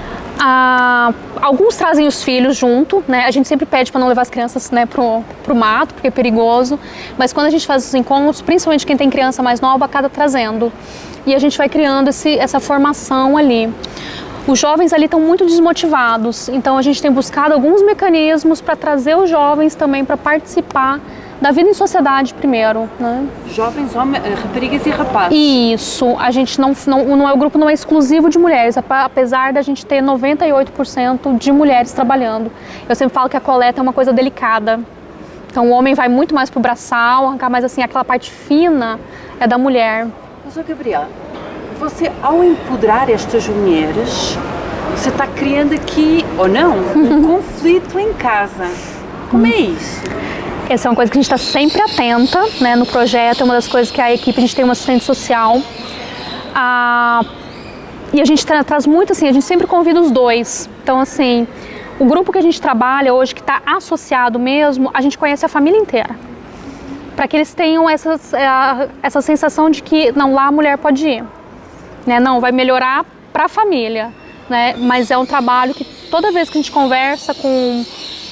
Alguns trazem os filhos junto, né? A gente sempre pede para não levar as crianças, né, pro mato, porque é perigoso. Mas quando a gente faz os encontros, principalmente quem tem criança mais nova, acaba trazendo. E a gente vai criando essa formação ali. Os jovens ali estão muito desmotivados, então a gente tem buscado alguns mecanismos para trazer os jovens também para participar da vida em sociedade primeiro, né? Jovens, homens, raparigas e rapazes. Isso, a gente o grupo não é exclusivo de mulheres, apesar da gente ter 98% de mulheres trabalhando. Eu sempre falo que a coleta é uma coisa delicada. Então o homem vai muito mais pro braçal, arrancar mais assim, aquela parte fina é da mulher. Mas, Gabriela, você ao empoderar estas mulheres, você está criando aqui, ou não, um conflito em casa. Como é isso? Essa é uma coisa que a gente está sempre atenta, né, no projeto, é uma das coisas que a equipe, a gente tem uma assistente social. E a gente traz muito assim, a gente sempre convida os dois. Então assim, o grupo que a gente trabalha hoje, que está associado mesmo, a gente conhece a família inteira. Para que eles tenham essa sensação de que, não, lá a mulher pode ir. Né? Não, vai melhorar para a família. Né? Mas é um trabalho que toda vez que a gente conversa com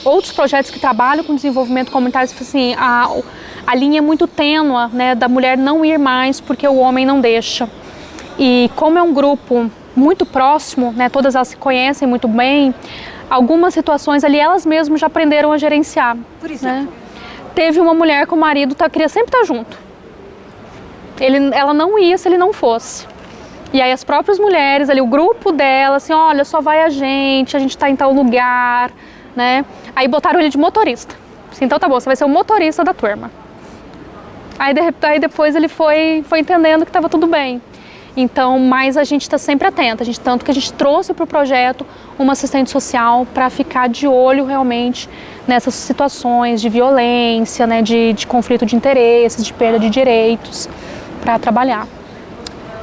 outros projetos que trabalham com desenvolvimento comunitário, assim, a linha é muito tênua, né, da mulher não ir mais porque o homem não deixa. E como é um grupo muito próximo, né, todas elas se conhecem muito bem, algumas situações ali elas mesmas já aprenderam a gerenciar. Por exemplo? Né? Teve uma mulher que o marido queria sempre estar junto. Ela não ia se ele não fosse. E aí as próprias mulheres ali, o grupo dela, assim, olha, só vai a gente está em tal lugar, né? Aí botaram ele de motorista. Assim, então tá bom, você vai ser o motorista da turma. Aí depois ele foi entendendo que estava tudo bem. Então, mas a gente está sempre atenta, tanto que a gente trouxe para o projeto uma assistente social para ficar de olho realmente nessas situações de violência, né, de conflito de interesses, de perda de direitos, para trabalhar.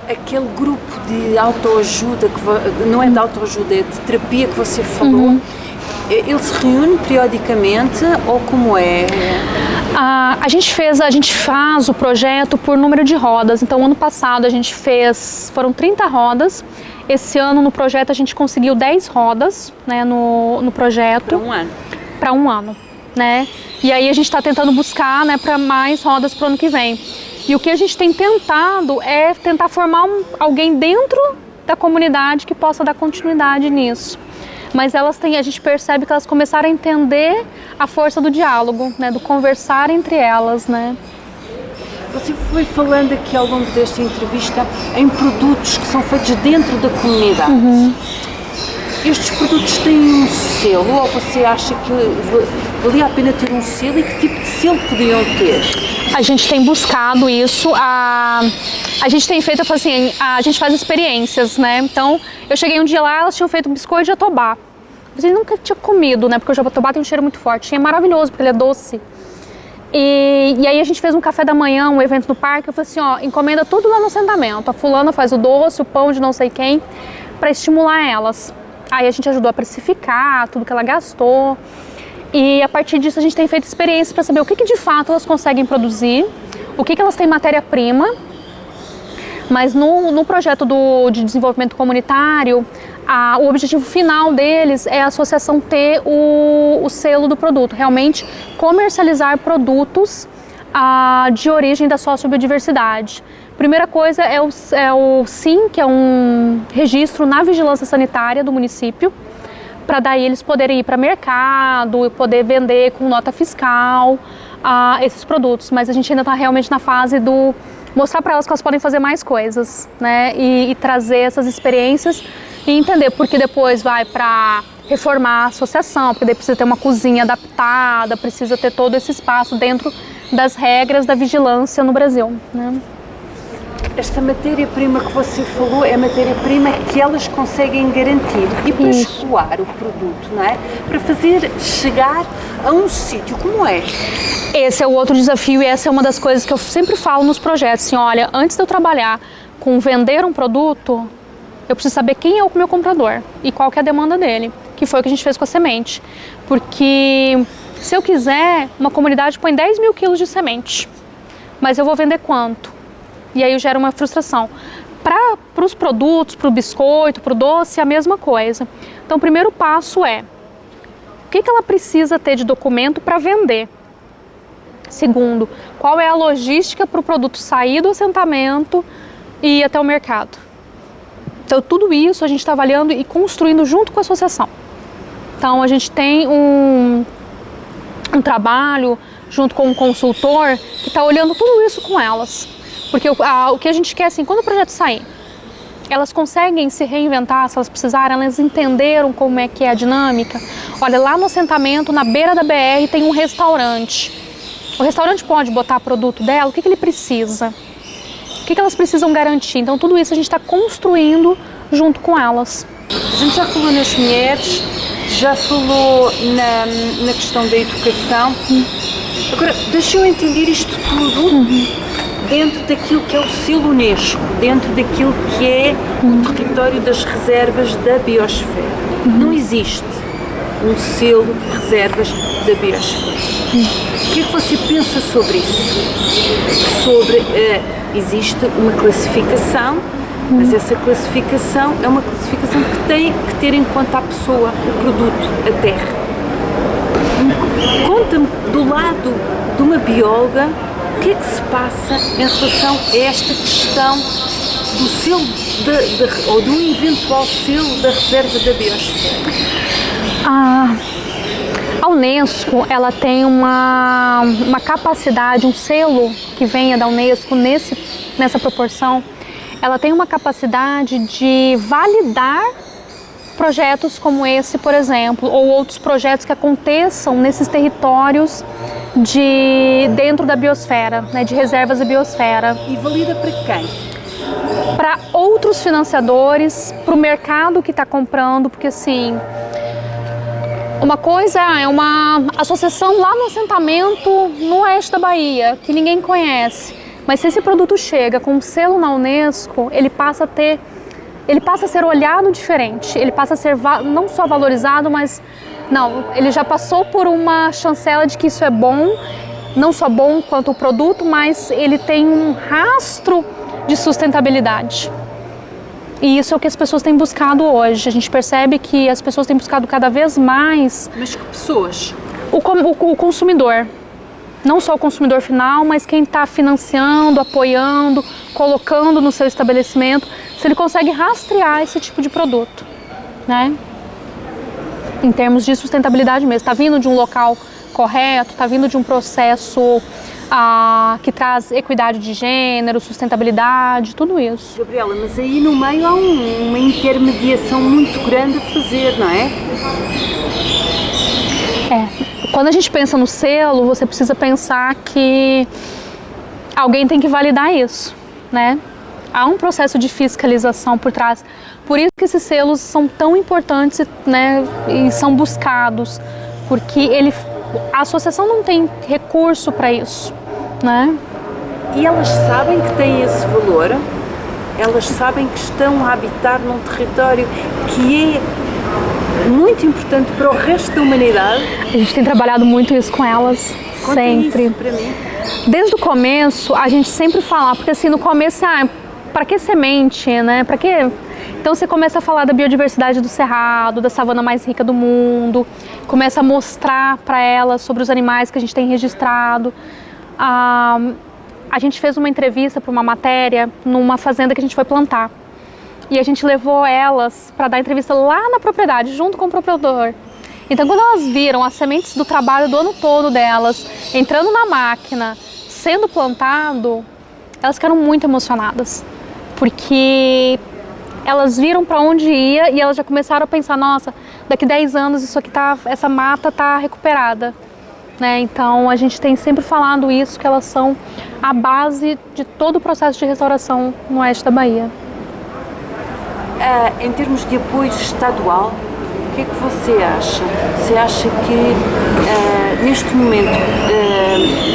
Aquele grupo de autoajuda, não é de autoajuda, é de terapia que você falou, ele se reúne periodicamente ou como é? A gente faz o projeto por número de rodas. Então, ano passado a gente foram 30 rodas. Esse ano no projeto a gente conseguiu 10 rodas, né, no projeto. Para um ano? Para um ano, né? E aí a gente está tentando buscar, né, para mais rodas para o ano que vem. E o que a gente tem tentado é tentar formar alguém dentro da comunidade que possa dar continuidade nisso. Mas a gente percebe que elas começaram a entender a força do diálogo, né, do conversar entre elas, né. Você foi falando aqui ao longo desta entrevista em produtos que são feitos dentro da comunidade. Estes produtos têm um selo ou você acha que valia a pena ter um selo e que tipo de selo podiam ter? A gente tem buscado isso, a gente tem feito assim, a gente faz experiências, né? Então, eu cheguei um dia lá, elas tinham feito biscoito de jatobá. Eu nunca tinha comido, né? Porque o jatobá tem um cheiro muito forte. É maravilhoso, porque ele é doce. E aí a gente fez um café da manhã, um evento no parque. Eu falei assim, ó, encomenda tudo lá no assentamento. A fulana faz o doce, o pão de não sei quem, para estimular elas. Aí a gente ajudou a precificar tudo que ela gastou. E a partir disso a gente tem feito experiências para saber o que de fato elas conseguem produzir, o que elas têm matéria-prima. Mas no projeto de desenvolvimento comunitário, O objetivo final deles é a associação ter o selo do produto, realmente comercializar produtos de origem da sociobiodiversidade. Primeira coisa é o SIM, que é um registro na vigilância sanitária do município, para daí eles poderem ir para mercado e poder vender com nota fiscal esses produtos. Mas a gente ainda está realmente na fase do mostrar para elas que elas podem fazer mais coisas, né? E trazer essas experiências e entender, porque depois vai para reformar a associação, porque daí precisa ter uma cozinha adaptada, precisa ter todo esse espaço dentro das regras da vigilância no Brasil, né? Esta matéria-prima que você falou é a matéria-prima que elas conseguem garantir e para escoar o produto, não é? Para fazer chegar a um sítio como é. Esse é o outro desafio e essa é uma das coisas que eu sempre falo nos projetos, assim, olha, antes de eu trabalhar com vender um produto, eu preciso saber quem é o meu comprador e qual que é a demanda dele, que foi o que a gente fez com a semente. Porque se eu quiser, uma comunidade põe 10 mil quilos de semente, mas eu vou vender quanto? E aí gera uma frustração. Para os produtos, para o biscoito, para o doce, a mesma coisa. Então o primeiro passo é, o que ela precisa ter de documento para vender? Segundo, qual é a logística para o produto sair do assentamento e ir até o mercado? Então tudo isso a gente está avaliando e construindo junto com a associação. Então a gente tem um trabalho junto com um consultor que está olhando tudo isso com elas. Porque o que a gente quer, assim, quando o projeto sair, elas conseguem se reinventar, se elas precisarem, elas entenderam como é que é a dinâmica. Olha, lá no assentamento, na beira da BR, tem um restaurante. O restaurante pode botar produto dela, o que ele precisa? O que elas precisam garantir? Então, tudo isso a gente está construindo junto com elas. A gente já falou nas mulheres, já falou na questão da educação. Agora, deixa eu entender isto tudo dentro daquilo que é o selo Unesco, dentro daquilo que é o território das reservas da biosfera. Não existe um selo de reservas da biosfera. O que é que você pensa sobre isso? Existe uma classificação, mas essa classificação é uma classificação que tem que ter em conta a pessoa, o produto, a terra. Conta-me do lado de uma bióloga o que é que se passa em relação a esta questão do selo ou de um eventual selo da reserva da biosfera? A Unesco, ela tem uma capacidade, um selo que venha da Unesco nessa proporção, ela tem uma capacidade de validar projetos como esse, por exemplo, ou outros projetos que aconteçam nesses territórios dentro da biosfera, né, de reservas da biosfera. E valida para quem? Para outros financiadores, para o mercado que está comprando, porque assim, uma coisa é uma associação lá no assentamento no oeste da Bahia, que ninguém conhece, mas se esse produto chega com um selo na Unesco, ele passa a ser olhado diferente, ele passa a ser não só valorizado, mas ele já passou por uma chancela de que isso é bom, não só bom quanto o produto, mas ele tem um rastro de sustentabilidade. E isso é o que as pessoas têm buscado hoje. A gente percebe que as pessoas têm buscado cada vez mais... Mas que pessoas? O consumidor. Não só o consumidor final, mas quem está financiando, apoiando, colocando no seu estabelecimento, se ele consegue rastrear esse tipo de produto, né? Em termos de sustentabilidade mesmo. Está vindo de um local correto, está vindo de um processo que traz equidade de gênero, sustentabilidade, tudo isso. Gabriela, mas aí no meio há uma intermediação muito grande a fazer, não é? Quando a gente pensa no selo, você precisa pensar que alguém tem que validar isso, né? Há um processo de fiscalização por trás. Por isso que esses selos são tão importantes, né, e são buscados, porque a associação não tem recurso para isso, né? E elas sabem que têm esse valor, elas sabem que estão a habitar num território que é muito importante para o resto da humanidade. A gente tem trabalhado muito isso com elas, sempre. Isso para mim. Desde o começo, a gente sempre fala, porque assim, no começo, para que semente, né? Para que Então você começa a falar da biodiversidade do cerrado, da savana mais rica do mundo, começa a mostrar para elas sobre os animais que a gente tem registrado. A gente fez uma entrevista para uma matéria numa fazenda que a gente foi plantar. E a gente levou elas para dar entrevista lá na propriedade, junto com o proprietor. Então, quando elas viram as sementes do trabalho do ano todo delas, entrando na máquina, sendo plantado, elas ficaram muito emocionadas. Porque elas viram para onde ia e elas já começaram a pensar, nossa, daqui 10 anos essa mata está recuperada. Né? Então, a gente tem sempre falado isso, que elas são a base de todo o processo de restauração no oeste da Bahia. Em termos de apoio estadual, o que é que você acha? Você acha que neste momento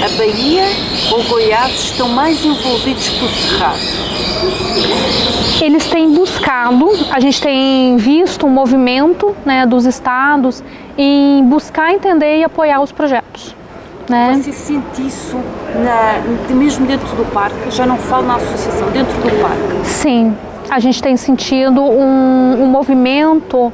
a Bahia ou Goiás estão mais envolvidos com o Cerrado? Eles têm buscado, a gente tem visto um movimento, né, dos estados em buscar entender e apoiar os projetos. Né? Você sente isso mesmo dentro do parque? Já não falo na associação, dentro do parque? Sim. A gente tem sentido um movimento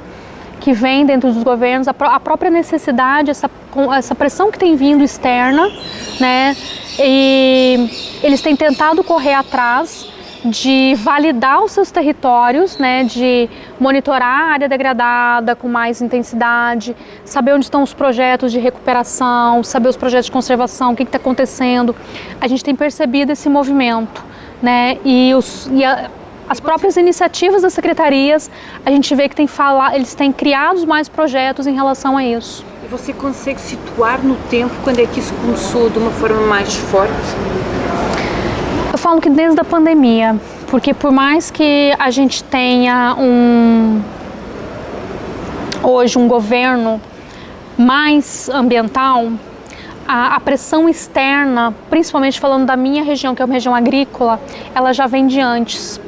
que vem dentro dos governos, a própria necessidade, essa pressão que tem vindo externa, né? E eles têm tentado correr atrás de validar os seus territórios, né? De monitorar a área degradada com mais intensidade, saber onde estão os projetos de recuperação, saber os projetos de conservação, o que está acontecendo. A gente tem percebido esse movimento, né? As próprias iniciativas das secretarias, a gente vê que eles têm criado mais projetos em relação a isso. E você consegue situar no tempo quando é que isso começou de uma forma mais forte? Eu falo que desde a pandemia, porque por mais que a gente tenha hoje um governo mais ambiental, a pressão externa, principalmente falando da minha região, que é uma região agrícola, ela já vem de antes.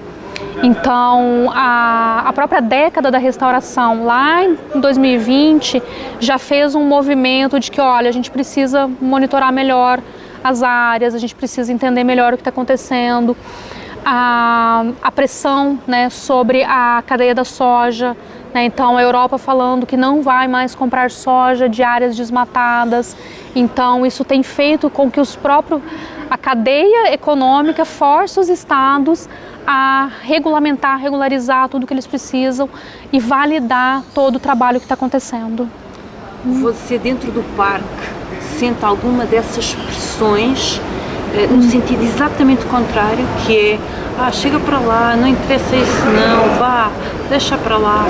Então, a própria década da restauração, lá em 2020, já fez um movimento de que, olha, a gente precisa monitorar melhor as áreas, a gente precisa entender melhor o que está acontecendo. A pressão, né, sobre a cadeia da soja, né? Então, a Europa falando que não vai mais comprar soja de áreas desmatadas. Então, isso tem feito com que a cadeia econômica force os estados a regularizar tudo o que eles precisam e validar todo o trabalho que está acontecendo. Você, dentro do parque, sente alguma dessas pressões no sentido exatamente contrário, que é, chega para lá, não interessa isso não, vá, deixa para lá?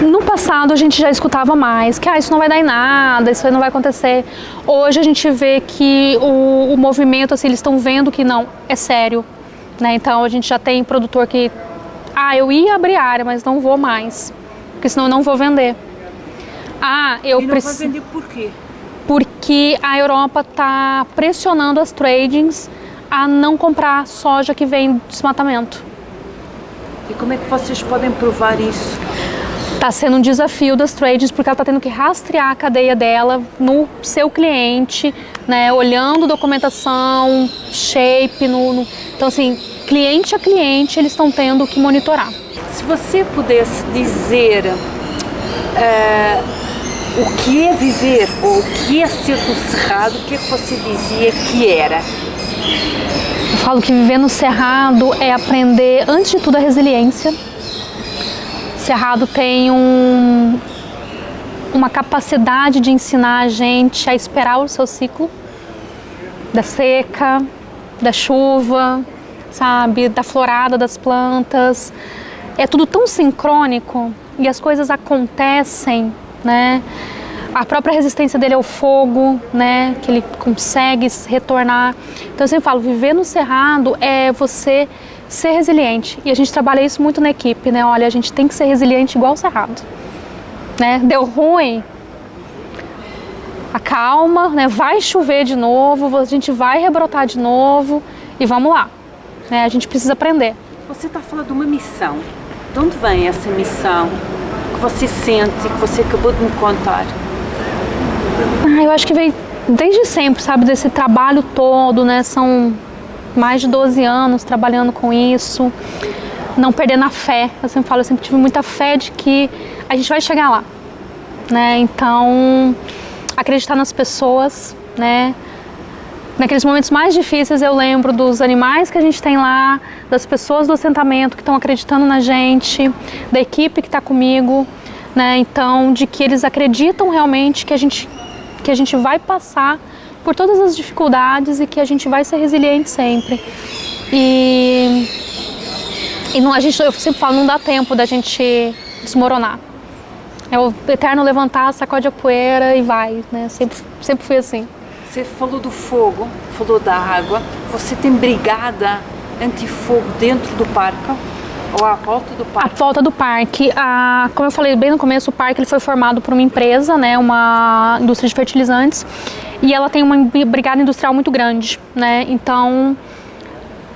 No passado a gente já escutava mais, que isso não vai dar em nada, isso não vai acontecer. Hoje a gente vê que o movimento, assim, eles estão vendo que não, é sério. Né? Então a gente já tem produtor que, eu ia abrir área, mas não vou mais, porque senão eu não vou vender. E não vai vender por quê? Porque a Europa está pressionando as tradings a não comprar soja que vem do desmatamento. E como é que vocês podem provar isso? Está sendo um desafio das tradings, porque ela está tendo que rastrear a cadeia dela no seu cliente, né, olhando documentação, shape, então assim, cliente a cliente, eles estão tendo que monitorar. Se você pudesse dizer o que é viver ou o que é ser do Cerrado, o que é que você dizia que era? Eu falo que viver no Cerrado é aprender, antes de tudo, a resiliência. Cerrado tem uma capacidade de ensinar a gente a esperar o seu ciclo, da seca, da chuva, sabe, da florada das plantas. É tudo tão sincrônico e as coisas acontecem, né? A própria resistência dele ao fogo, né, que ele consegue retornar. Então eu sempre falo, viver no Cerrado é você ser resiliente. E a gente trabalha isso muito na equipe, né? Olha, a gente tem que ser resiliente igual o Cerrado. Né? Deu ruim, acalma, né? Vai chover de novo, a gente vai rebrotar de novo e vamos lá. Né? A gente precisa aprender. Você está falando de uma missão. De onde vem essa missão que você sente e que você acabou de me contar? Eu acho que veio desde sempre, sabe? Desse trabalho todo, né? São mais de 12 anos trabalhando com isso. não perder na fé. Eu sempre falo, eu sempre tive muita fé de que a gente vai chegar lá, né? Então, acreditar nas pessoas, né? Naqueles momentos mais difíceis eu lembro dos animais que a gente tem lá, das pessoas do assentamento que estão acreditando na gente, da equipe que está comigo, né? Então, de que eles acreditam realmente que a gente vai passar por todas as dificuldades e que a gente vai ser resiliente sempre. E não, eu sempre falo, não dá tempo da gente desmoronar. É o eterno levantar, sacode a poeira e vai, né? Sempre fui assim. Você falou do fogo, falou da água. Você tem brigada anti-fogo dentro do parque ou à volta do parque? À volta do parque. Como eu falei bem no começo, o parque ele foi formado por uma empresa, né, uma indústria de fertilizantes, e ela tem uma brigada industrial muito grande, né? Então,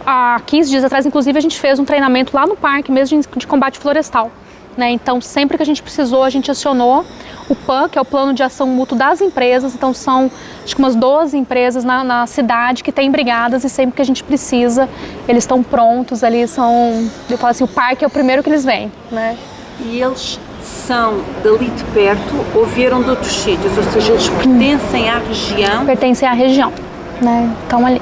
há 15 dias atrás, inclusive, a gente fez um treinamento lá no parque mesmo de combate florestal, né? Então, sempre que a gente precisou, a gente acionou o PAN, que é o Plano de Ação Mútuo das empresas. Então, são acho que umas 12 empresas na cidade que têm brigadas, e sempre que a gente precisa, eles estão prontos ali. Eu falo assim, o parque é o primeiro que eles vêm, né? E eles são dali de perto ou vieram de outros sítios? Ou seja, eles pertencem à região? Pertencem à região, né? Estão ali.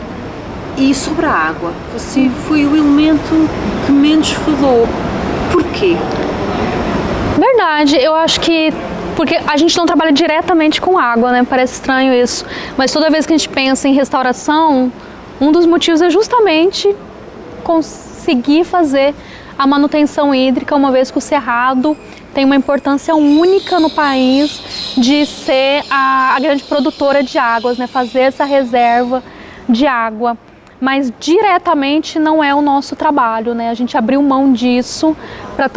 E sobre a água, você foi o elemento que menos falou. Porquê? Verdade, eu acho que porque a gente não trabalha diretamente com água, né? Parece estranho isso, mas toda vez que a gente pensa em restauração, um dos motivos é justamente conseguir fazer a manutenção hídrica, uma vez que o Cerrado tem uma importância única no país de ser a grande produtora de águas, né? Fazer essa reserva de água. Mas diretamente não é o nosso trabalho, né? A gente abriu mão disso para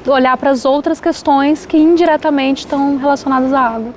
olhar para as outras questões que indiretamente estão relacionadas à água.